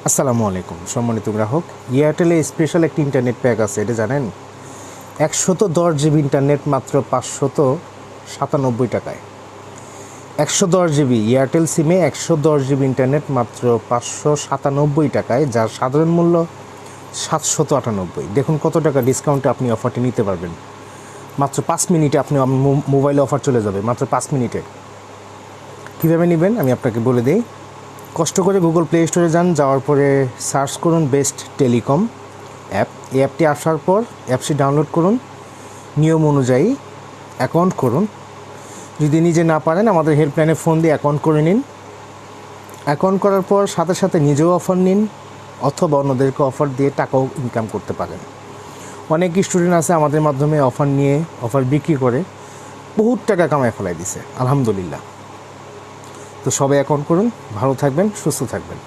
আসসালামু আলাইকুম সম্মানিত গ্রাহক। এয়ারটেলে স্পেশাল একটি ইন্টারনেট প্যাক আছে, এটা জানেন? 110 জিবি ইন্টারনেট মাত্র 597 টাকায়। 110 জিবি এয়ারটেল সিমে 110 জিবি ইন্টারনেট মাত্র 597 টাকায়, যার সাধারণ মূল্য 798। দেখুন কত টাকা ডিসকাউন্টে আপনি অফারটি নিতে পারবেন। মাত্র 5 মিনিটে আপনি মোবাইলে অফার চলে যাবে, মাত্র 5 মিনিটে। কীভাবে নেবেন আমি আপনাকে বলে দিই। কষ্ট করে গুগল প্লে স্টোরে যান, যাওয়ার পরে সার্চ করুন বেস্ট টেলিকম অ্যাপ। এই অ্যাপটি আসার পর অ্যাপটি ডাউনলোড করুন, নিয়ম অনুযায়ী অ্যাকাউন্ট করুন। যদি নিজে না পারেন আমাদের হেল্পলাইনে ফোন দিয়ে অ্যাকাউন্ট করে নিন। অ্যাকাউন্ট করার পর সাথে সাথে নিজেও অফার নিন, অথবা অন্যদেরকে অফার দিয়ে টাকাও ইনকাম করতে পারেন। অনেক স্টুডেন্ট আছে আমাদের মাধ্যমে অফার নিয়ে অফার বিক্রি করে বহুত টাকা কামায় ফেলাই দিছে, আলহামদুলিল্লাহ। তো সবাই অ্যাকাউন্ট করুন, ভালো থাকবেন, সুস্থ থাকবেন।